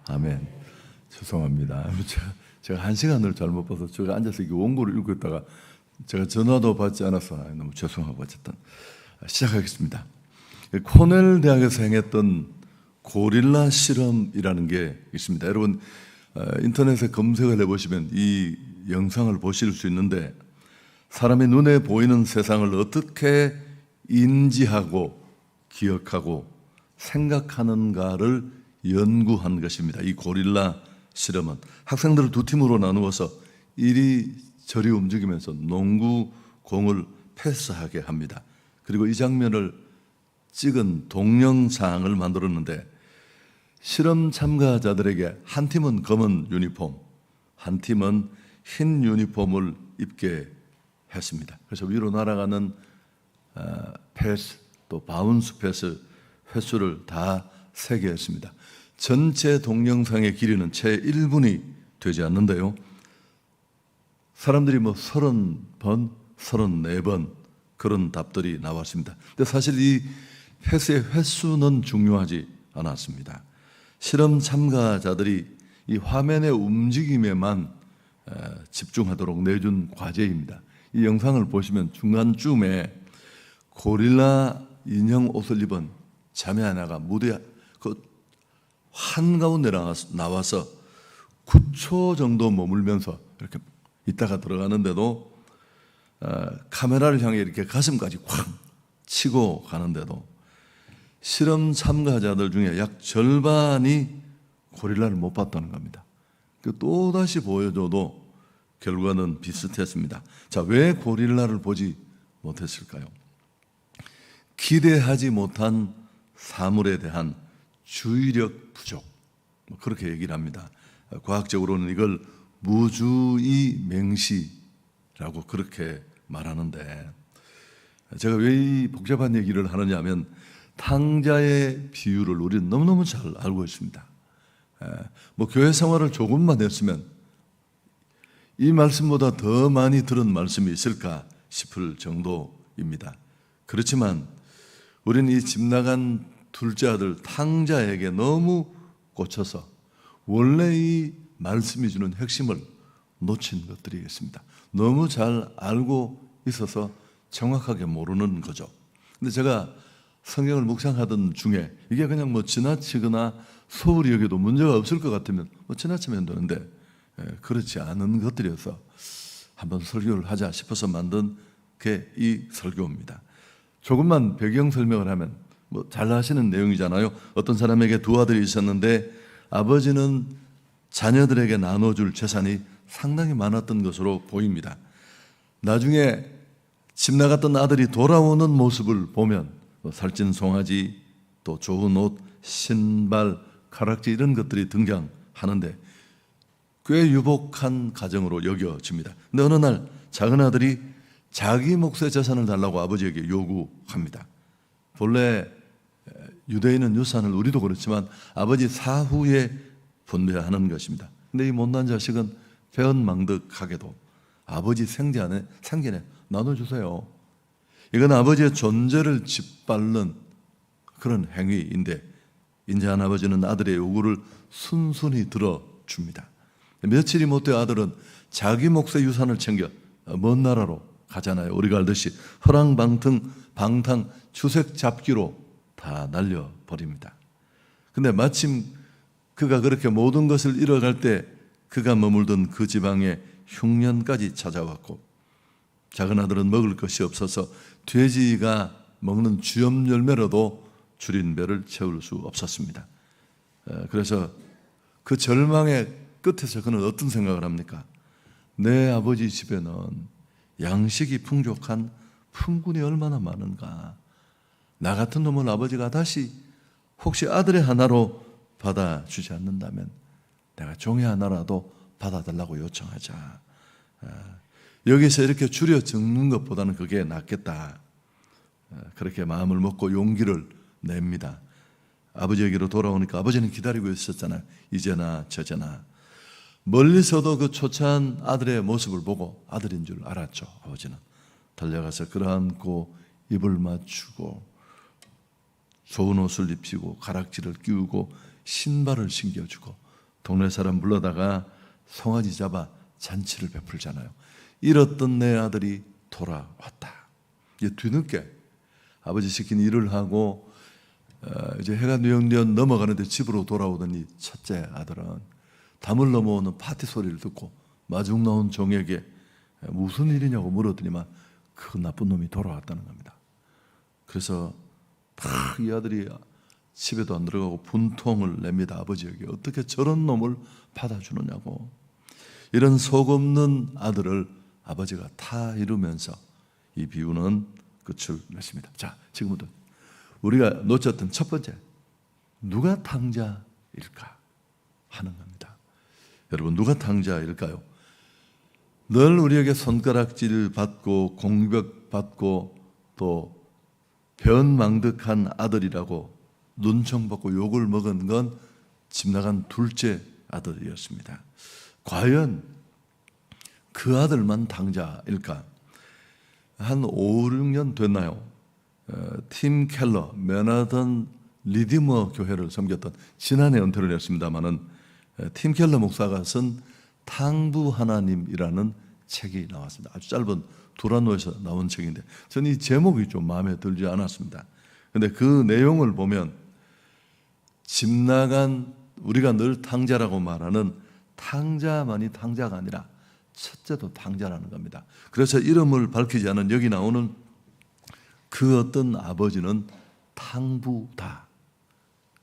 아멘. 죄송합니다. 제가 한 시간을 잘못 봐서 제가 앉아서 이게 원고를 읽고 있다가 제가 전화도 받지 않아서 너무 죄송하고 어쨌든 시작하겠습니다. 코넬 대학에서 행했던 고릴라 실험이라는 게 있습니다. 여러분 인터넷에 검색을 해보시면 이 영상을 보실 수 있는데 사람의 눈에 보이는 세상을 어떻게 인지하고 기억하고 생각하는가를 연구한 것입니다. 이 고릴라 실험은 학생들을 두 팀으로 나누어서 이리저리 움직이면서 농구 공을 패스하게 합니다. 그리고 이 장면을 찍은 동영상을 만들었는데 실험 참가자들에게 한 팀은 검은 유니폼, 한 팀은 흰 유니폼을 입게 했습니다. 그래서 위로 날아가는 패스 또 바운스 패스 횟수를 다 세게 했습니다. 전체 동영상의 길이는 채 1분이 되지 않는데요. 사람들이 30번, 34번 그런 답들이 나왔습니다. 근데 사실 이 패스의 횟수는 중요하지 않았습니다. 실험 참가자들이 이 화면의 움직임에만 집중하도록 내준 과제입니다. 이 영상을 보시면 중간쯤에 고릴라 인형 옷을 입은 자매 하나가 무대 그 한가운데 나와서 9초 정도 머물면서 이렇게 있다가 들어가는데도 카메라를 향해 이렇게 가슴까지 콱 치고 가는데도 실험 참가자들 중에 약 절반이 고릴라를 못 봤다는 겁니다. 또다시 보여줘도 결과는 비슷했습니다. 자, 왜 고릴라를 보지 못했을까요? 기대하지 못한 사물에 대한 주의력 부족, 그렇게 얘기를 합니다. 과학적으로는 이걸 무주의 맹시라고 그렇게 말하는데 제가 왜 이 복잡한 얘기를 하느냐 하면 탕자의 비유를 우리는 너무너무 잘 알고 있습니다. 교회 생활을 조금만 했으면 이 말씀보다 더 많이 들은 말씀이 있을까 싶을 정도입니다. 그렇지만 우리는 이 집 나간 둘째 아들 탕자에게 너무 꽂혀서 원래 이 말씀이 주는 핵심을 놓친 것들이 있습니다. 너무 잘 알고 있어서 정확하게 모르는 거죠. 근데 제가 성경을 묵상하던 중에 이게 그냥 지나치거나 소홀히 여겨도 문제가 없을 것 같으면 지나치면 되는데 그렇지 않은 것들이어서 한번 설교를 하자 싶어서 만든 게 이 설교입니다. 조금만 배경 설명을 하면 잘 아시는 내용이잖아요. 어떤 사람에게 두 아들이 있었는데 아버지는 자녀들에게 나눠줄 재산이 상당히 많았던 것으로 보입니다. 나중에 집 나갔던 아들이 돌아오는 모습을 보면 살찐 송아지, 또 좋은 옷, 신발, 가락지 이런 것들이 등장하는데 꽤 유복한 가정으로 여겨집니다. 근데 어느 날 작은 아들이 자기 몫의 재산을 달라고 아버지에게 요구합니다. 본래 유대인은 유산을 우리도 그렇지만 아버지 사후에 분배하는 것입니다. 근데 이 못난 자식은 배은망덕하게도 아버지 생전에 나눠주세요. 이건 아버지의 존재를 짓밟는 그런 행위인데 인자한 아버지는 아들의 요구를 순순히 들어줍니다. 며칠이 못 돼 아들은 자기 몫의 유산을 챙겨 먼 나라로 가잖아요. 우리가 알듯이 허랑방탕 주색 잡기로 다 날려버립니다. 근데 마침 그가 그렇게 모든 것을 잃어갈 때 그가 머물던 그 지방에 흉년까지 찾아왔고 작은 아들은 먹을 것이 없어서 돼지가 먹는 주염 열매로도 줄인 배를 채울 수 없었습니다. 그래서 그 절망의 끝에서 그는 어떤 생각을 합니까? 내 아버지 집에는 양식이 풍족한 품꾼이 얼마나 많은가. 나 같은 놈을 아버지가 다시 혹시 아들의 하나로 받아주지 않는다면 내가 종의 하나라도 받아달라고 요청하자. 여기서 이렇게 줄여 적는 것보다는 그게 낫겠다. 그렇게 마음을 먹고 용기를 냅니다. 아버지에게로 돌아오니까 아버지는 기다리고 있었잖아요. 이제나 저제나. 멀리서도 그 초췌한 아들의 모습을 보고 아들인 줄 알았죠. 아버지는 달려가서 끌어안고 입을 맞추고 좋은 옷을 입히고 가락지를 끼우고 신발을 신겨주고 동네 사람 불러다가 송아지 잡아 잔치를 베풀잖아요. 잃었던 내 아들이 돌아왔다. 이제 뒤늦게 아버지 시킨 일을 하고 이제 해가 뉘엿뉘엿 넘어가는데 집으로 돌아오던 이 첫째 아들은 담을 넘어오는 파티 소리를 듣고 마중 나온 종에게 무슨 일이냐고 물었더니만 그 나쁜 놈이 돌아왔다는 겁니다. 그래서 막 이 아들이 집에도 안 들어가고 분통을 냅니다. 아버지에게 어떻게 저런 놈을 받아주느냐고. 이런 속없는 아들을 아버지가 다 이루면서 이 비유는 끝을 맺습니다. 자, 지금부터 우리가 놓쳤던 첫 번째, 누가 탕자일까 하는 겁니다. 여러분, 누가 탕자일까요? 늘 우리에게 손가락질 받고 공격받고 또 변망득한 아들이라고 눈총받고 욕을 먹은 건 집 나간 둘째 아들이었습니다. 과연 그 아들만 탕자일까? 한 5, 6년 됐나요? 팀 켈러, 맨하탄 리디머 교회를 섬겼던, 지난해 은퇴를 했습니다마는 팀 켈러 목사가 쓴 탕부 하나님이라는 책이 나왔습니다. 아주 짧은 두란노에서 나온 책인데 저는 이 제목이 좀 마음에 들지 않았습니다. 그런데 그 내용을 보면 집 나간 우리가 늘 탕자라고 말하는 탕자만이 탕자가 아니라 첫째도 탕자라는 겁니다. 그래서 이름을 밝히지 않은 여기 나오는 그 어떤 아버지는 탕부다.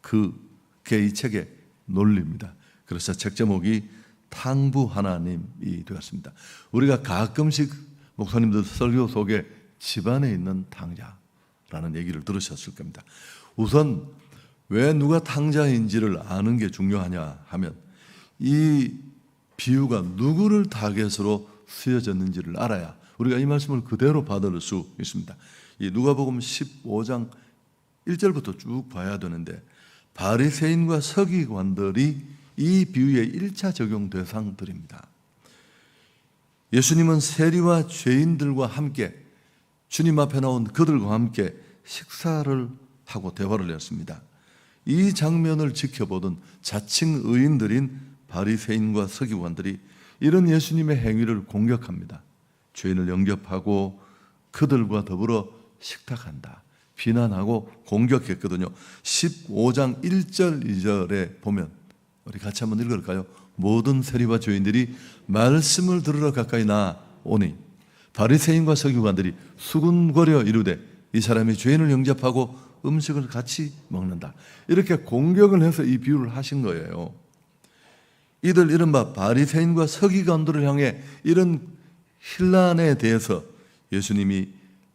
그게 이 책의 논리입니다. 그래서 책 제목이 탕부 하나님이 되었습니다. 우리가 가끔씩 목사님들 설교 속에 집안에 있는 탕자라는 얘기를 들으셨을 겁니다. 우선 왜 누가 탕자인지를 아는 게 중요하냐 하면 이 비유가 누구를 타겟으로 쓰여졌는지를 알아야 우리가 이 말씀을 그대로 받을 수 있습니다. 이 누가복음 15장 1절부터 쭉 봐야 되는데 바리새인과 서기관들이 이 비유의 1차 적용 대상들입니다. 예수님은 세리와 죄인들과 함께 주님 앞에 나온 그들과 함께 식사를 하고 대화를 했습니다. 이 장면을 지켜보던 자칭 의인들인 바리새인과 서기관들이 이런 예수님의 행위를 공격합니다. 죄인을 영접하고 그들과 더불어 식탁한다, 비난하고 공격했거든요. 15장 1절 2절에 보면 우리 같이 한번 읽을까요? 모든 세리와 죄인들이 말씀을 들으러 가까이 나오니 바리새인과 서기관들이 수군거려 이르되 이 사람이 죄인을 영접하고 음식을 같이 먹는다. 이렇게 공격을 해서 이 비유를 하신 거예요. 이들 이른바 바리새인과 서기관들을 향해 이런 혼란에 대해서 예수님이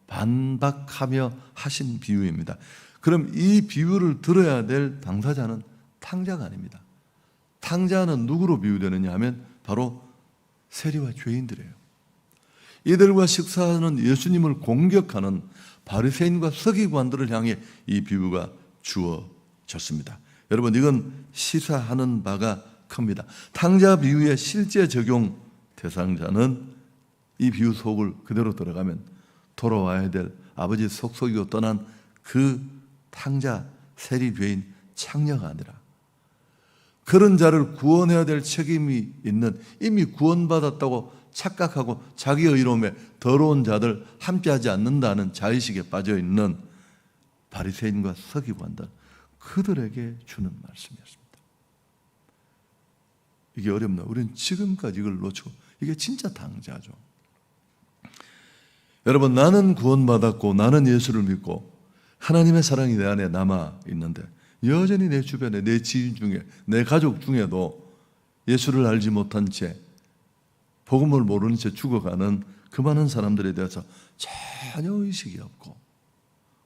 반박하며 하신 비유입니다. 그럼 이 비유를 들어야 될 당사자는 탕자가 아닙니다. 탕자는 누구로 비유되느냐 하면 바로 세리와 죄인들이에요. 이들과 식사하는 예수님을 공격하는 바리새인과 서기관들을 향해 이 비유가 주어졌습니다. 여러분, 이건 시사하는 바가 큽니다. 탕자 비유의 실제 적용 대상자는 이 비유 속을 그대로 들어가면 돌아와야 될 아버지 속속이고 떠난 그 탕자 세리 죄인 창녀가 아니라 그런 자를 구원해야 될 책임이 있는, 이미 구원받았다고 착각하고 자기 의로움에 더러운 자들 함께하지 않는다는 자의식에 빠져있는 바리새인과 서기관들, 그들에게 주는 말씀이었습니다. 이게 어렵나? 우리는 지금까지 이걸 놓치고, 이게 진짜 당자죠. 여러분, 나는 구원받았고 나는 예수를 믿고 하나님의 사랑이 내 안에 남아 있는데 여전히 내 주변에 내 지인 중에 내 가족 중에도 예수를 알지 못한 채 복음을 모르는 채 죽어가는 그 많은 사람들에 대해서 전혀 의식이 없고,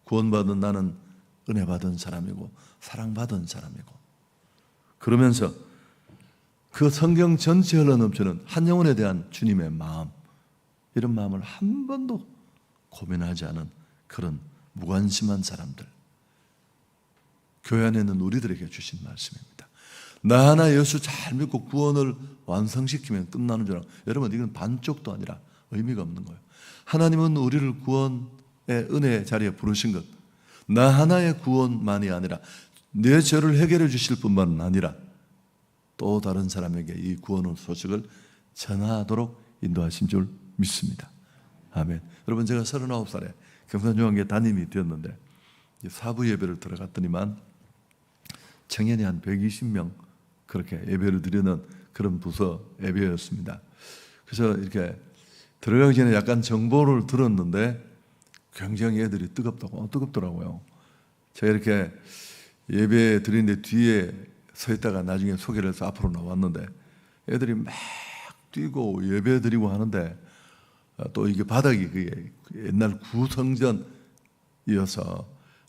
구원받은 나는 은혜 받은 사람이고 사랑받은 사람이고, 그러면서 그 성경 전체에 흘러넘치는 한 영혼에 대한 주님의 마음, 이런 마음을 한 번도 고민하지 않은 그런 무관심한 사람들, 교회 안에 있는 우리들에게 주신 말씀입니다. 나 하나 예수 잘 믿고 구원을 완성시키면 끝나는 줄 알고, 여러분, 이건 반쪽도 아니라 의미가 없는 거예요. 하나님은 우리를 구원의 은혜의 자리에 부르신 것, 나 하나의 구원만이 아니라 내 죄를 해결해 주실 뿐만 아니라 또 다른 사람에게 이 구원의 소식을 전하도록 인도하신 줄 믿습니다. 아멘. 여러분, 제가 39살에 경산중앙교회 담임이 되었는데 사부 예배를 들어갔더니만 청년이 한 120명 그렇게 예배를 드리는 그런 부서 예배였습니다. 그래서 이렇게 들어가기 전에 약간 정보를 들었는데 굉장히 애들이 뜨겁더라고요. 제가 이렇게 예배 드리는데 뒤에 서 있다가 나중에 소개를 해서 앞으로 나왔는데 애들이 막 뛰고 예배 드리고 하는데 또 이게 바닥이 그게 옛날 구성전이어서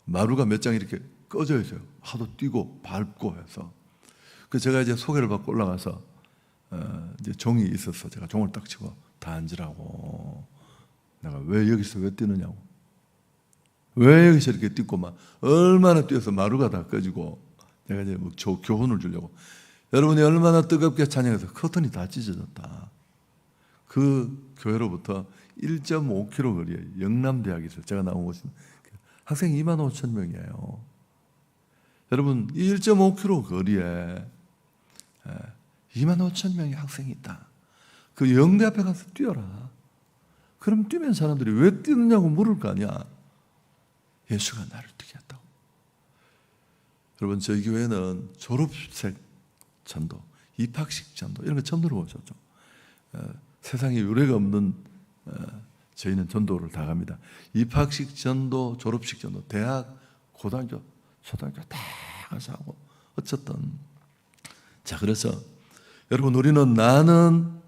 마루가 몇 장 이렇게 꺼져 있어요. 하도 뛰고 밟고 해서. 그래서 제가 이제 소개를 받고 올라가서 이제 종이 있어서 제가 종을 딱 치고 다 앉으라고. 내가 왜 여기서 왜 뛰느냐고. 왜 여기서 이렇게 뛰고 막 얼마나 뛰어서 마루가 다 꺼지고 내가 이제 뭐 교훈을 주려고. 여러분이 얼마나 뜨겁게 찬양해서 커튼이 다 찢어졌다. 그 교회로부터 1.5km 거리에 영남대학이 있어요. 제가 나온 곳은 학생이 25,000명이에요. 여러분, 이 1.5km 거리에 25,000명의 학생이 있다. 그 영대 앞에 가서 뛰어라. 그럼 뛰면 사람들이 왜 뛰느냐고 물을 거 아니야. 예수가 나를 뛰게 했다고. 여러분, 저희 교회는 졸업식 전도, 입학식 전도 이런 거 처음 들어보셨죠? 세상에 유례가 없는 저희는 전도를 다 갑니다. 입학식 전도, 졸업식 전도, 대학, 고등학교, 초등학교 다 가서 하고 어쨌든 자, 그래서 여러분, 우리는 나는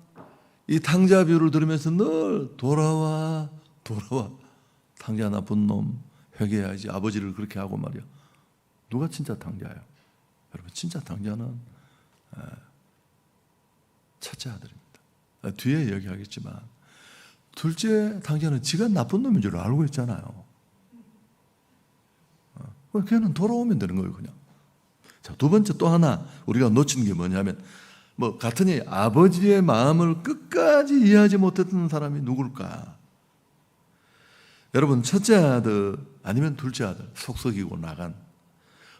이 탕자 비유를 들으면서 늘 돌아와 탕자 나쁜 놈 회개해야지. 아버지를 그렇게 하고 말이야. 누가 진짜 탕자예요? 여러분, 진짜 탕자는 첫째 아들입니다. 뒤에 얘기하겠지만 둘째 탕자는 지가 나쁜 놈인 줄 알고 있잖아요. 걔는 돌아오면 되는 거예요, 그냥. 자, 두 번째 또 하나 우리가 놓친 게 뭐냐면 같으니 아버지의 마음을 끝까지 이해하지 못했던 사람이 누굴까? 여러분, 첫째 아들 아니면 둘째 아들 속썩이고 나간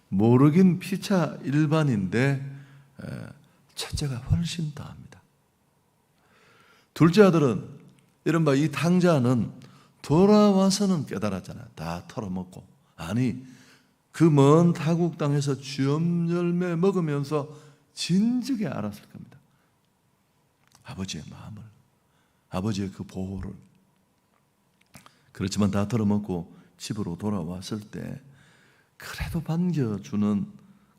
모르긴 피차 일반인데 첫째가 훨씬 더합니다. 둘째 아들은 이른바 이 탕자는 돌아와서는 깨달았잖아요. 다 털어먹고. 아니, 그 먼 타국 땅에서 주염 열매 먹으면서 진즉에 알았을 겁니다. 아버지의 마음을, 아버지의 그 보호를. 그렇지만 다 털어먹고 집으로 돌아왔을 때 그래도 반겨주는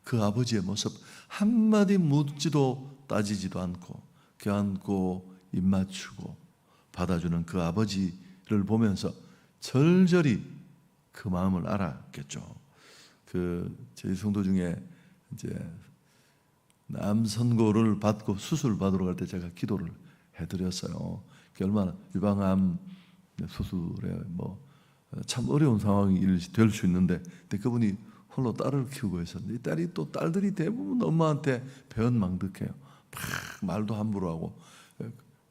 그 아버지의 모습, 한마디 묻지도 따지지도 않고 껴안고 입 맞추고 받아주는 그 아버지를 보면서 절절히 그 마음을 알았겠죠. 저희 성도 중에 이제 암선고를 받고 수술 받으러 갈 때 제가 기도를 해드렸어요. 얼마나 유방암 수술에 참 어려운 상황이 될 수 있는데, 근데 그분이 홀로 딸을 키우고 있었는데, 이 딸이 또 딸들이 대부분 엄마한테 배은망덕해요. 막 말도 함부로 하고,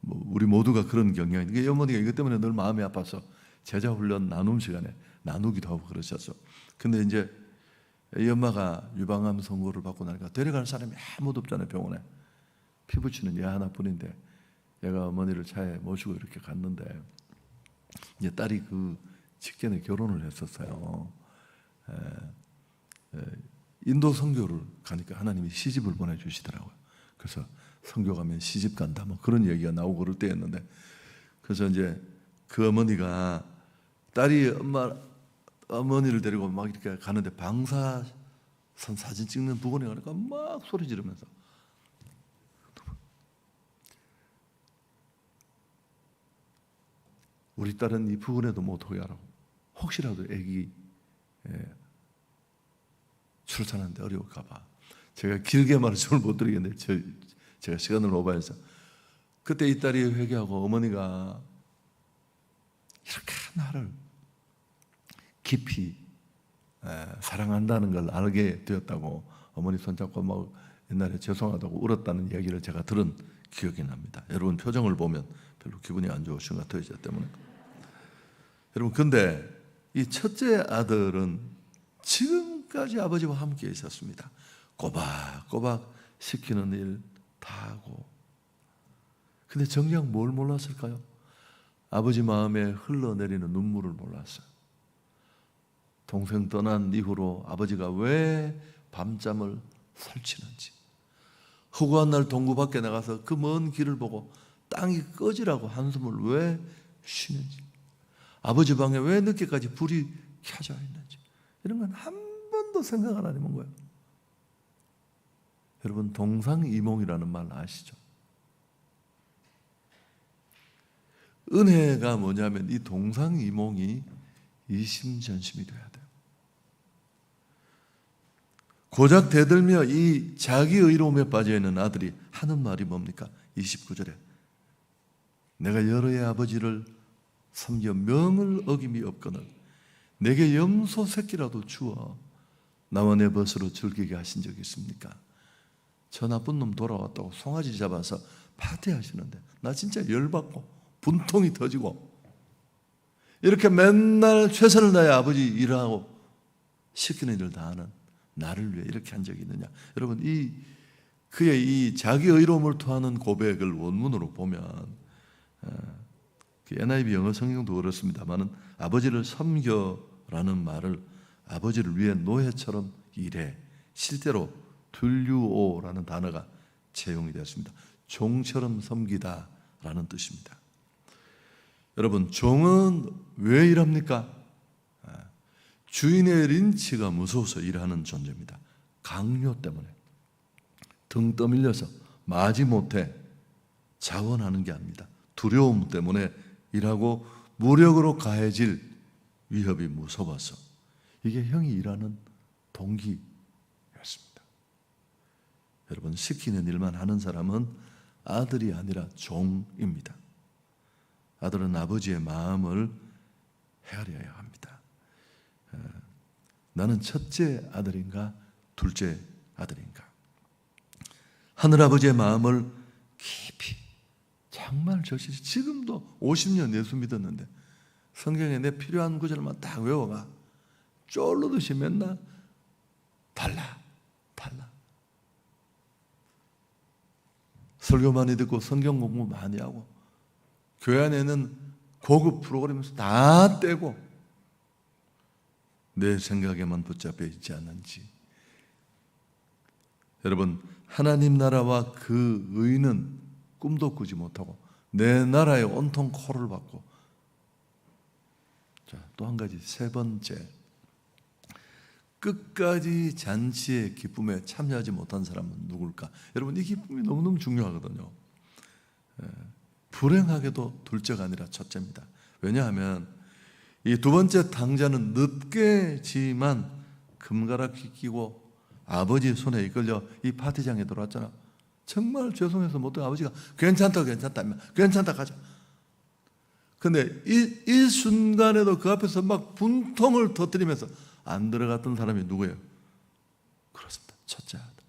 우리 모두가 그런 경향인데, 어머니가 이것 때문에 늘 마음이 아파서 제자 훈련 나눔 시간에 나누기도 하고 그러셨죠. 근데 이제 이 엄마가 유방암 선고를 받고 나니까 데려갈 사람이 아무도 없잖아요. 병원에 피부치는 얘 하나뿐인데 얘가 어머니를 차에 모시고 이렇게 갔는데 이제 딸이 그 직전에 결혼을 했었어요. 인도 선교를 가니까 하나님이 시집을 보내주시더라고요. 그래서 선교 가면 시집 간다 뭐 그런 얘기가 나오고 그럴 때였는데, 그래서 이제 그 어머니가 딸이 어머니를 데리고 막 이렇게 가는데 방사선 사진 찍는 부근에 가니까 막 소리 지르면서 우리 딸은 이 부근에도 못 오게 하라고. 혹시라도 애기 출산하는데 어려울까 봐. 제가 길게 말씀을 못 드리겠는데 제가 시간을 오버해서 그때 이 딸이 회개하고 어머니가 이렇게 나를 깊이 사랑한다는 걸 알게 되었다고 어머니 손잡고 막 옛날에 죄송하다고 울었다는 얘기를 제가 들은 기억이 납니다. 여러분 표정을 보면 별로 기분이 안 좋으신 것 같아요. 저 때문에. 여러분, 근데 이 첫째 아들은 지금까지 아버지와 함께 있었습니다. 꼬박꼬박 시키는 일 다 하고. 근데 정작 뭘 몰랐을까요? 아버지 마음에 흘러내리는 눈물을 몰랐어요. 동생 떠난 이후로 아버지가 왜 밤잠을 설치는지, 허구한 날 동구 밖에 나가서 그 먼 길을 보고 땅이 꺼지라고 한숨을 왜 쉬는지, 아버지 방에 왜 늦게까지 불이 켜져 있는지, 이런 건 한 번도 생각 안 하는 거예요. 여러분, 동상이몽이라는 말 아시죠? 은혜가 뭐냐면 이 동상이몽이 이심전심이 돼야 돼요. 고작 대들며 이 자기 의로움에 빠져있는 아들이 하는 말이 뭡니까? 29절에 내가 여러의 아버지를 섬겨 명을 어김이 없거늘 내게 염소 새끼라도 주어 나와 내 벗으로 즐기게 하신 적이 있습니까? 저 나쁜 놈 돌아왔다고 송아지 잡아서 파티하시는데 나 진짜 열받고 분통이 터지고, 이렇게 맨날 최선을 다해 아버지 일하고 시키는 일을 다 하는 나를 위해 이렇게 한 적이 있느냐. 여러분, 그의 이 자기 의로움을 토하는 고백을 원문으로 보면 NIV 영어 성경도 그렇습니다만 아버지를 섬겨라는 말을 아버지를 위해 노예처럼 일해, 실제로 둘류오라는 단어가 채용이 되었습니다. 종처럼 섬기다라는 뜻입니다. 여러분, 종은 왜 일합니까? 주인의 린치가 무서워서 일하는 존재입니다. 강요 때문에 등 떠밀려서 마지못해 자원하는 게 아닙니다. 두려움 때문에 일하고 무력으로 가해질 위협이 무서워서. 이게 형이 일하는 동기였습니다. 여러분, 시키는 일만 하는 사람은 아들이 아니라 종입니다. 아들은 아버지의 마음을 헤아려야 합니다. 나는 첫째 아들인가 둘째 아들인가? 하늘아버지의 마음을 깊이 정말 절실히, 지금도 50년 예수 믿었는데 성경에 내 필요한 구절만 딱 외워가 쫄르듯이 맨날 달라. 설교 많이 듣고 성경 공부 많이 하고 교회 안에는 고급 프로그램에서 다 떼고 내 생각에만 붙잡혀 있지 않는지. 여러분, 하나님 나라와 그 의는 꿈도 꾸지 못하고 내 나라에 온통 코를 박고. 자, 또 한 가지, 세 번째, 끝까지 잔치의 기쁨에 참여하지 못한 사람은 누굴까? 여러분, 이 기쁨이 너무너무 중요하거든요. 불행하게도 둘째가 아니라 첫째입니다. 왜냐하면 이 두 번째 당자는 늦게지만 금가락지 끼고 아버지 손에 이끌려 이 파티장에 들어왔잖아. 정말 죄송해서 못된 아버지가 괜찮다 가자. 근데 이 순간에도 그 앞에서 막 분통을 터뜨리면서 안 들어갔던 사람이 누구예요? 그렇습니다. 첫째 아들.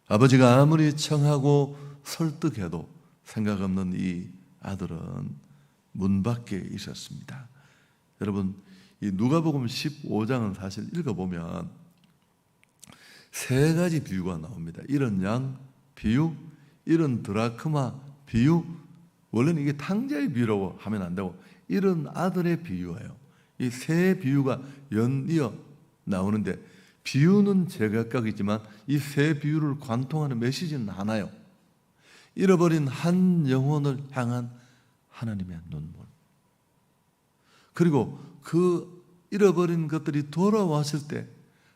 아버지가 아무리 청하고 설득해도 생각 없는 이 아들은 문 밖에 있었습니다. 여러분, 이 누가복음 15장은 사실 읽어보면 세 가지 비유가 나옵니다. 이런 양 비유, 이런 드라크마 비유. 원래는 이게 탕자의 비유라고 하면 안 되고 이런 아들의 비유예요. 이 세 비유가 연이어 나오는데 비유는 제각각이지만 이 세 비유를 관통하는 메시지는 하나요. 잃어버린 한 영혼을 향한 하나님의 눈물. 그리고 그 잃어버린 것들이 돌아왔을 때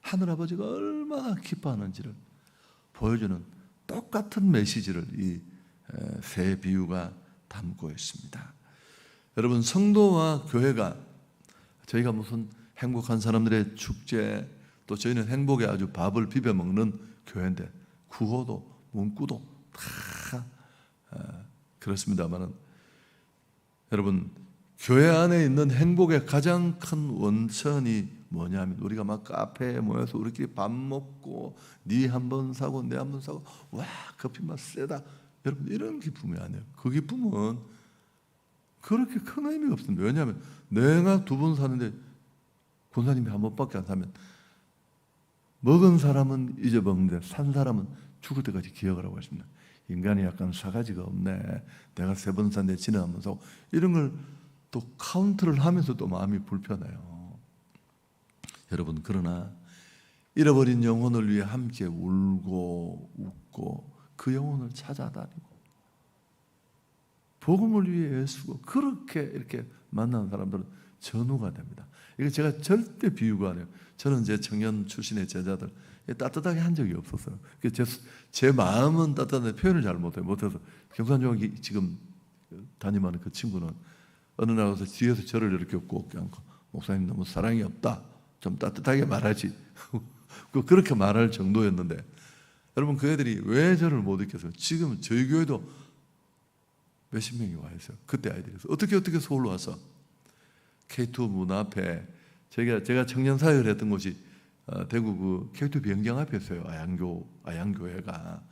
하늘아버지가 얼마나 기뻐하는지를 보여주는 똑같은 메시지를 이 세 비유가 담고 있습니다. 여러분, 성도와 교회가, 저희가 무슨 행복한 사람들의 축제, 또 저희는 행복에 아주 밥을 비벼 먹는 교회인데 구호도 문구도 다 그렇습니다만은, 여러분, 교회 안에 있는 행복의 가장 큰 원천이 뭐냐면 우리가 막 카페에 모여서 우리끼리 밥 먹고 네 한 번 사고 내 한 번 사고 와 커피 맛 세다. 여러분, 이런 기쁨이 아니에요. 그 기쁨은 그렇게 큰 의미가 없습니다. 왜냐하면 내가 두 번 사는데 권사님이 한 번밖에 안 사면 먹은 사람은 잊어먹는데 산 사람은 죽을 때까지 기억을 하고 있습니다. 인간이 약간 사가지가 없네. 내가 3번 산데 지나가면서 이런 걸 또 카운트를 하면서도 마음이 불편해요. 여러분, 그러나 잃어버린 영혼을 위해 함께 울고 웃고 그 영혼을 찾아다니고 복음을 위해 애쓰고 그렇게 이렇게 만나는 사람들은 전우가 됩니다. 이거 제가 절대 비유가 아니에요. 저는 제 청년 출신의 제자들 따뜻하게 한 적이 없었어요. 제 마음은 따뜻한데 표현을 잘 못해서 경산중학교 지금 담임하는 그 친구는 어느 날 와서 뒤에서 저를 이렇게 꼭 껴안고 목사님 너무 사랑이 없다. 좀 따뜻하게 말하지. 그렇게 말할 정도였는데 여러분, 그 애들이 왜 저를 못 잊겠어요? 지금 저희 교회도 몇십 명이 와 있어요. 그때 아이들이서 어떻게 서울로 와서 K2 문 앞에 제가 청년 사역을 했던 곳이 대구 그 K2 비행장 앞에 있어요. 아양교회가.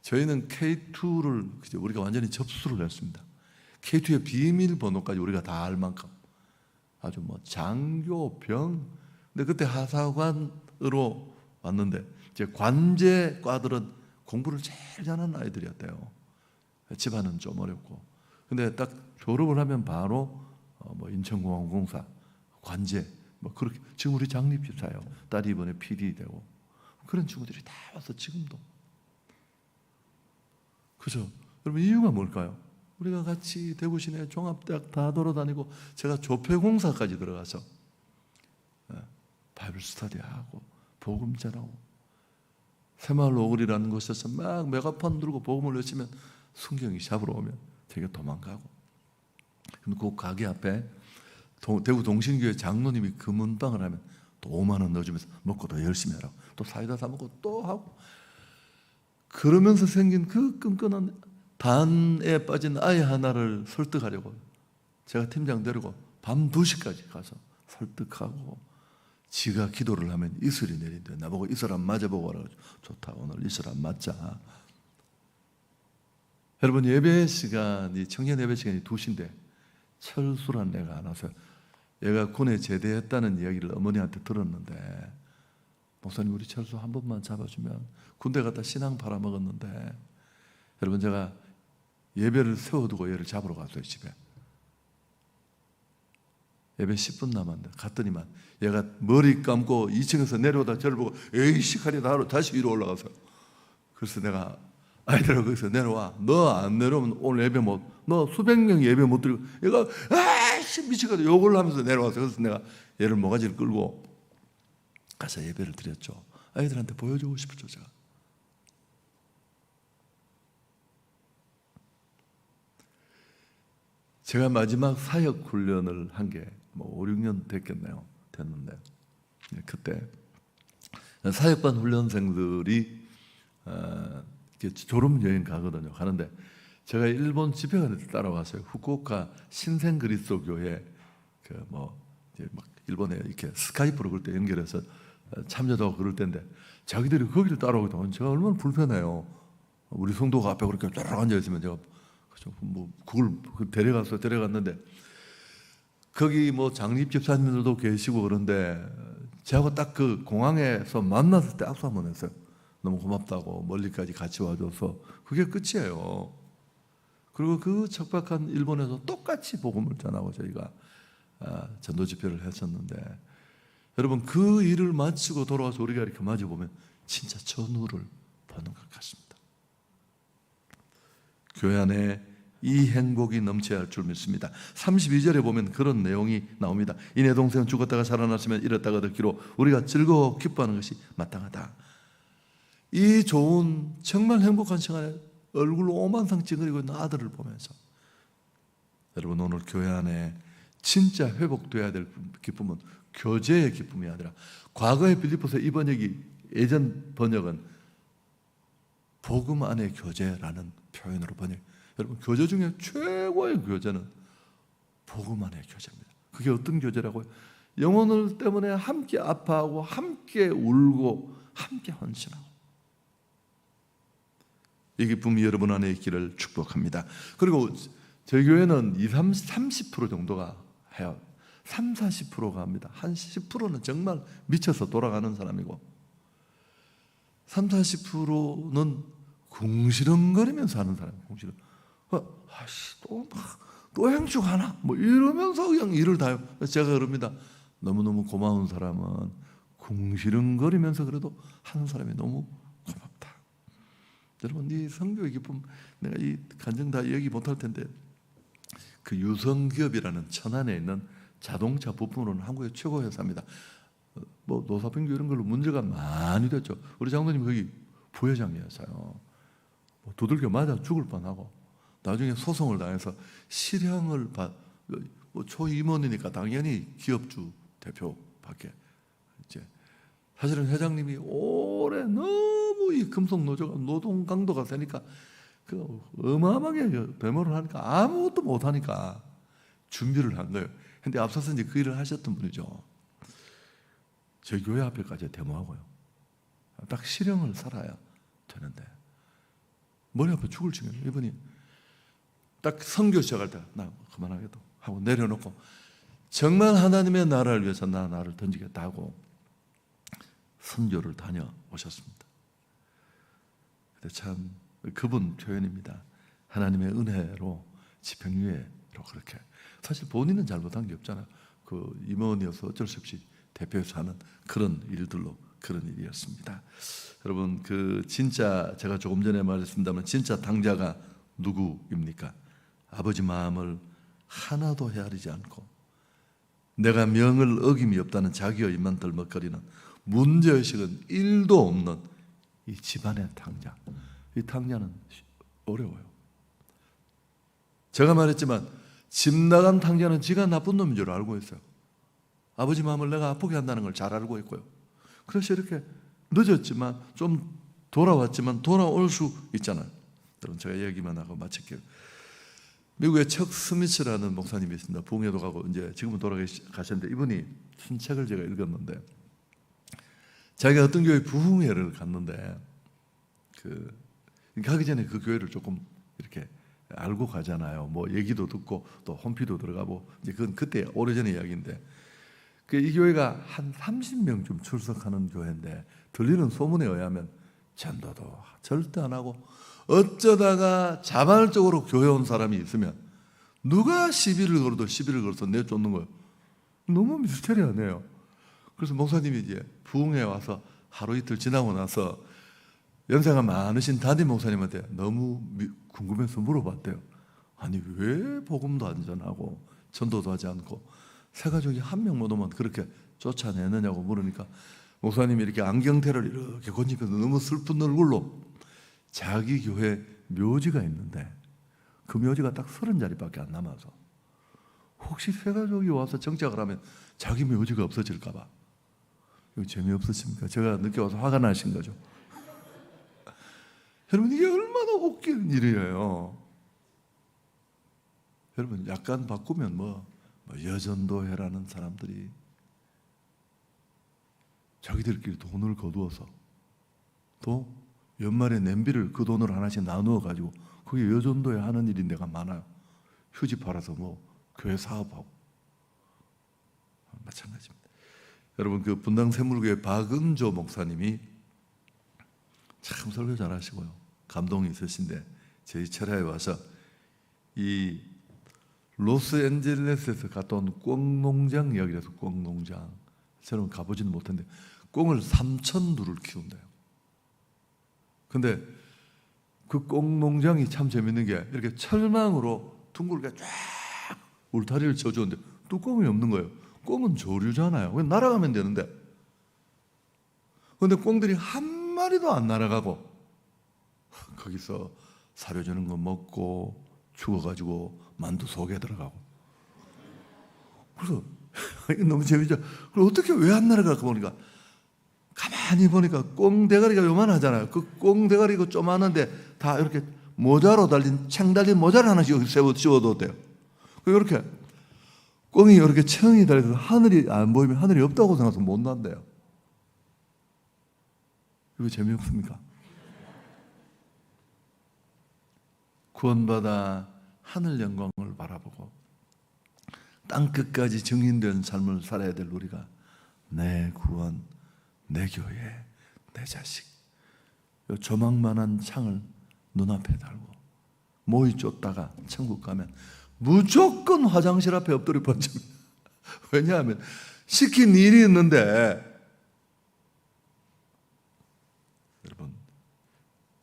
저희는 K2를 우리가 완전히 접수를 했습니다. K2의 비밀번호까지 우리가 다 알 만큼 아주 뭐 장교, 병. 근데 그때 하사관으로 왔는데 이제 관제과들은 공부를 제일 잘하는 아이들이었대요. 집안은 좀 어렵고. 근데 딱 졸업을 하면 바로 뭐 인천공항공사 관제 뭐 그렇게 지금 우리 장립집사요. 딸이 이번에 PD 되고 그런 친구들이 다 와서 지금도. 그죠? 여러분, 이유가 뭘까요? 우리가 같이 대구 시내 종합대학 다 돌아다니고 제가 조폐공사까지 들어가서 바이블 스터디하고 복음 전하고 새마을 오글이라는 곳에서 막 메가폰 들고 복음을 외치면 순경이 잡으러 오면 되게 도망가고. 근데 그 가게 앞에 대구 동신교회 장로님이 금은방을 하면 또 5만 원 넣어주면서 먹고 더 열심히 하라고 또 사이다 사 먹고 또 하고. 그러면서 생긴 그 끈끈한 단에 빠진 아이 하나를 설득하려고 제가 팀장 데리고 밤 2시까지 가서 설득하고 지가 기도를 하면 이슬이 내린대. 나보고 이슬 안 맞아보고 하라고. 좋다, 오늘 이슬 안 맞자. 여러분, 예배 시간이 청년 예배 시간이 2시인데 철수란 애가 안 와서 얘가 군에 제대했다는 이야기를 어머니한테 들었는데 목사님 우리 철수 한 번만 잡아주면 군대 갔다 신앙 팔아먹었는데. 여러분, 제가 예배를 세워두고 얘를 잡으러 갔어요. 집에 예배 10분 남았는데 갔더니만 얘가 머리 감고 2층에서 내려오다 저를 보고 에이씨 하니 다시 위로 올라가서. 그래서 내가 아이들하고 거기서 내려와. 너 안 내려오면 오늘 예배 못, 너 수백 명 예배 못 드리고. 얘가 아이씨 미치거든 욕을 하면서 내려와서. 그래서 내가 얘를 모가지를 끌고 가서 예배를 드렸죠. 아이들한테 보여주고 싶었죠. 제가 마지막 사역 훈련을 한 게 뭐 5, 6년 됐는데 그때 사역반 훈련생들이 졸업 여행 가거든요. 가는데 제가 일본 집회관에 따라왔어요. 후쿠오카 신생 그리스도 교회 막 일본에 이렇게 스카이프로 그럴 때 연결해서 참여도 그럴 때인데 자기들이 거기를 따라오거든요. 제가 얼마나 불편해요. 우리 성도가 앞에 그렇게 쫙 앉아 있으면 제가 뭐 그걸 데려갔는데 거기 뭐 장립 집사님들도 계시고 그런데 저하고 딱 그 공항에서 만났을 때 악수 한번 했어요. 너무 고맙다고 멀리까지 같이 와줘서. 그게 끝이에요. 그리고 그 척박한 일본에서 똑같이 복음을 전하고 저희가 전도 집회를 했었는데 여러분, 그 일을 마치고 돌아와서 우리가 이렇게 마주보면 진짜 전우를 보는 것 같습니다. 교회 안에 이 행복이 넘쳐야 할 줄 믿습니다. 32절에 보면 그런 내용이 나옵니다. 이내 동생은 죽었다가 살아났으면 잃었다가 얻기로 우리가 즐거워 기뻐하는 것이 마땅하다. 이 좋은 정말 행복한 시간에 얼굴로 오만상 찡그리고 있는 아들을 보면서 여러분, 오늘 교회 안에 진짜 회복돼야 될 기쁨은 교제의 기쁨이 아니라 과거의 빌립보서 이 번역이 예전 번역은 복음 안의 교제라는 표현으로 번역. 여러분, 교제 중에 최고의 교제는 복음 안의 교제입니다. 그게 어떤 교제라고요? 영혼을 때문에 함께 아파하고 함께 울고 함께 헌신하고. 이 기쁨이 여러분 안에 있기를 축복합니다. 그리고 저희 교회는 30% 정도가 해요. 30, 40%가 합니다. 한 10%는 정말 미쳐서 돌아가는 사람이고 30~40%는 궁시렁거리면서 하는 사람이에요. 또 행축 하나 뭐 이러면서 그냥 일을 다 해요. 제가 그럽니다. 너무너무 고마운 사람은 궁시렁거리면서 그래도 하는 사람이 너무 고맙다. 여러분, 이 성교의 기쁨 내가 이 간증 다 얘기 못할 텐데, 그 유성기업이라는 천안에 있는 자동차 부품으로는 한국의 최고 회사입니다. 뭐 노사병교 이런 걸로 문제가 많이 됐죠. 우리 장로님 거기 부회장이었어요. 뭐 두들겨 맞아 죽을 뻔하고 나중에 소송을 당해서 실형을 뭐 초임원이니까 당연히 기업주 대표밖에 이제 사실은 회장님이 오래 너무 이 금속 노조가 노동 강도가 세니까 그 어마어마하게 데모를 하니까 아무것도 못 하니까 준비를 한 거예요. 근데 앞서서 이제 그 일을 하셨던 분이죠. 저희 교회 앞에까지 데모하고요. 딱 실형을 살아야 되는데 머리 아파 죽을 지경 이분이 딱 선교 시작할 때 나 그만하겠다 하고 내려놓고 정말 하나님의 나라를 위해서 나를 던지겠다 하고 선교를 다녀오셨습니다. 근데 참 그분 표현입니다. 하나님의 은혜로 집행유예로 그렇게. 사실 본인은 잘못한 게 없잖아요. 그 임원이어서 어쩔 수 없이 대표해서 하는 그런 일들로 그런 일이었습니다. 여러분, 그 진짜 제가 조금 전에 말했습니다만 진짜 당자가 누구입니까? 아버지 마음을 하나도 헤아리지 않고 내가 명을 어김이 없다는 자기의 입만 들먹거리는 문제의식은 1도 없는 이 집안의 당자. 이 당자는 어려워요. 제가 말했지만 집 나간 당자는 지가 나쁜 놈인 줄 알고 있어요. 아버지 마음을 내가 아프게 한다는 걸 잘 알고 있고요. 그래서 이렇게 늦었지만 좀 돌아왔지만 돌아올 수 있잖아요. 여러분, 제가 얘기만 하고 마칠게요. 미국의 척 스미스라는 목사님이 있습니다. 부흥회도 가고 이제 지금은 돌아가셨는데 이분이 쓴 책을 제가 읽었는데 자기가 어떤 교회 부흥회를 갔는데 가기 전에 그 교회를 조금 이렇게 알고 가잖아요. 뭐 얘기도 듣고 또 홈피도 들어가고 이제 그건 그때 오래전의 이야기인데 이 교회가 한 30명쯤 출석하는 교회인데 들리는 소문에 의하면 전도도 절대 안 하고 어쩌다가 자발적으로 교회 온 사람이 있으면 누가 시비를 걸어도 시비를 걸어서 내쫓는 거예요. 너무 미스테리하네요. 그래서 목사님이 이제 부흥회 와서 하루 이틀 지나고 나서 연세가 많으신 담임 목사님한테 너무 궁금해서 물어봤대요. 아니 왜 복음도 안 전하고 전도도 하지 않고 새 가족이 한 명 못 오면 그렇게 쫓아내느냐고 물으니까 목사님이 이렇게 안경테를 이렇게 건지면서 너무 슬픈 얼굴로 자기 교회 묘지가 있는데 그 묘지가 딱 30자리밖에 안 남아서 혹시 새 가족이 와서 정착을 하면 자기 묘지가 없어질까 봐. 이거 재미없으십니까? 제가 늦게 와서 화가 나신 거죠. 여러분, 이게 얼마나 웃기는 일이에요. 여러분, 약간 바꾸면 뭐 여전도회라는 사람들이 자기들끼리 돈을 거두어서 또 연말에 냄비를 그 돈으로 하나씩 나누어 가지고 그게 여전도회 하는 일인 데가 많아요. 휴지 팔아서 뭐 교회 사업하고 마찬가지입니다. 여러분, 그 분당 샘물교회 박은조 목사님이 참 설교 잘하시고요, 감동이 있으신데 저희 철야에 와서 이 로스앤젤레스에서 갔다 온 꿩농장 이야기를 해서 꿩농장 저는 가보지는 못했는데 꿩을 3,000두를 키운대요. 근데 그 꿩농장이 참 재밌는 게 이렇게 철망으로 둥글게 쫙 울타리를 쳐주는데 뚜껑이 없는 거예요. 꿩은 조류잖아요. 그냥 날아가면 되는데 그런데 꿩들이 한 마리도 안 날아가고 거기서 사료 주는 거 먹고 죽어가지고 만두 속에 들어가고. 그래서 이게 너무 재밌죠. 그럼 어떻게 왜 안 날아갈까 보니까 가만히 보니까 꿩 대가리가 요만하잖아요. 그 꿩 대가리가 조만한데 다 이렇게 모자로 달린 창 달린 모자를 하나씩 씌워뒀대요. 이렇게 꿩이 이렇게 청이 달려서 하늘이 안 보이면 하늘이 없다고 생각해서 못 난대요. 이거 재미없습니까? 구원받아 하늘 영광을 바라보고 땅 끝까지 증인된 삶을 살아야 될 우리가 내 구원, 내 교회, 내 자식, 조망만한 창을 눈앞에 달고 모이 쫓다가 천국 가면 무조건 화장실 앞에 엎드려 번집니다. 왜냐하면 시킨 일이 있는데. 여러분,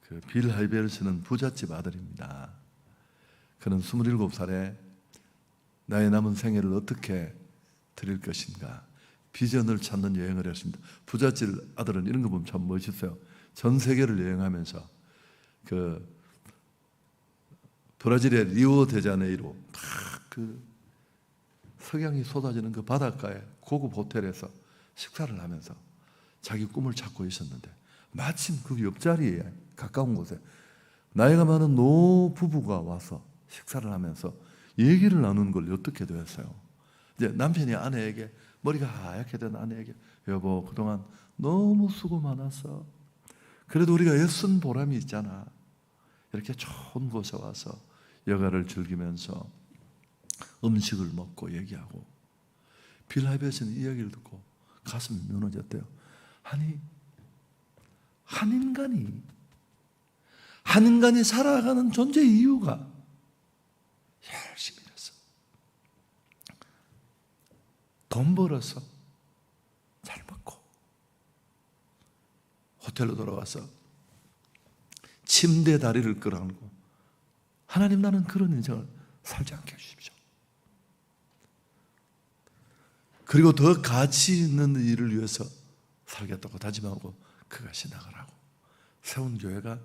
그 빌 하이베르스는 부잣집 아들입니다. 그는 27살에 나의 남은 생애를 어떻게 드릴 것인가 비전을 찾는 여행을 했습니다. 부잣집 아들은 이런 거 보면 참 멋있어요. 전 세계를 여행하면서 그 브라질의 리오데자네이로 그 석양이 쏟아지는 그 바닷가에 고급 호텔에서 식사를 하면서 자기 꿈을 찾고 있었는데 마침 그 옆자리에 가까운 곳에 나이가 많은 노 부부가 와서 식사를 하면서 얘기를 나누는 걸 어떻게 되었어요. 이제 남편이 아내에게, 머리가 하얗게 된 아내에게, 여보 그동안 너무 수고 많았어. 그래도 우리가 애쓴 보람이 있잖아. 이렇게 좋은 곳에 와서 여가를 즐기면서 음식을 먹고 얘기하고. 빌 하이베르스는 이 얘기를 듣고 가슴이 무너졌대요. 아니, 한 인간이 살아가는 존재 이유가 열심히 일해서 돈 벌어서 잘 먹고 호텔로 돌아와서 침대 다리를 끌어안고, 하나님 나는 그런 인생을 살지 않게 해주십시오. 그리고 더 가치 있는 일을 위해서 살겠다고 다짐하고 그것이 나가라고 세운 교회가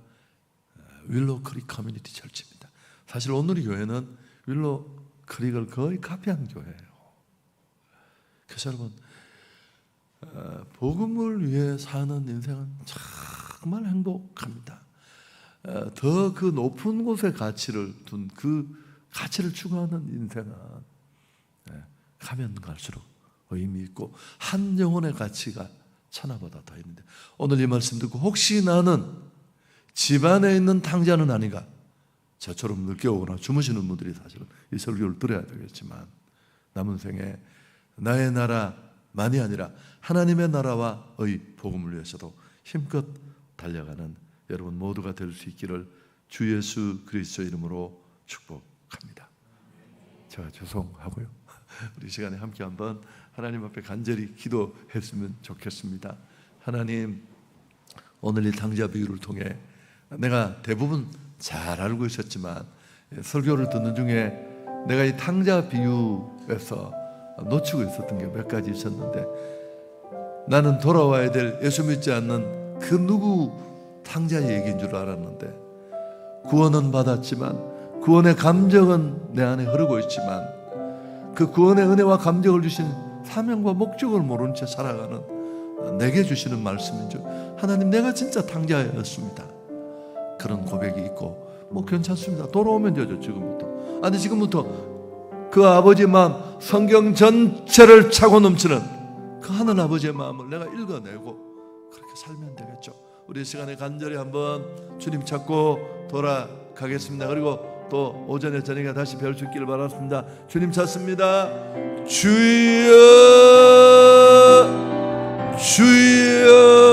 윌로우 크릭 커뮤니티 철치입니다. 사실 오늘의 교회는 윌로우 크릭을 거의 카피한 교회예요. 그래서 여러분, 복음을 위해 사는 인생은 정말 행복합니다. 더 그 높은 곳에 가치를 둔 그 가치를 추구하는 인생은 가면 갈수록 의미 있고 한 영혼의 가치가 천하보다 더 있는데, 오늘 이 말씀 듣고 혹시 나는 집안에 있는 탕자는 아닌가, 저처럼 늦게 오거나 주무시는 분들이 사실은 이 설교를 들어야 되겠지만 남은 생에 나의 나라만이 아니라 하나님의 나라와의 복음을 위해서도 힘껏 달려가는 여러분 모두가 될 수 있기를 주 예수 그리스도 이름으로 축복합니다. 제가 죄송하고요. 우리 시간에 함께 한번 하나님 앞에 간절히 기도했으면 좋겠습니다. 하나님, 오늘 이 탕자 비유를 통해 내가 대부분 잘 알고 있었지만 설교를 듣는 중에 내가 이 탕자 비유에서 놓치고 있었던 게 몇 가지 있었는데, 나는 돌아와야 될 예수 믿지 않는 그 누구 탕자의 얘기인 줄 알았는데, 구원은 받았지만 구원의 감정은 내 안에 흐르고 있지만 그 구원의 은혜와 감정을 주신 사명과 목적을 모른 채 살아가는 내게 주시는 말씀인 줄, 하나님 내가 진짜 탕자였습니다. 그런 고백이 있고 뭐 괜찮습니다. 돌아오면 되죠. 지금부터. 아니 지금부터 그 아버지의 마음, 성경 전체를 차고 넘치는 그 하늘 아버지의 마음을 내가 읽어내고 그렇게 살면 되겠죠. 우리 시간에 간절히 한번 주님 찾고 돌아가겠습니다. 그리고 또 오전에 저녁에 다시 뵐 수 있기를 바랐습니다. 주님 찾습니다. 주여 주여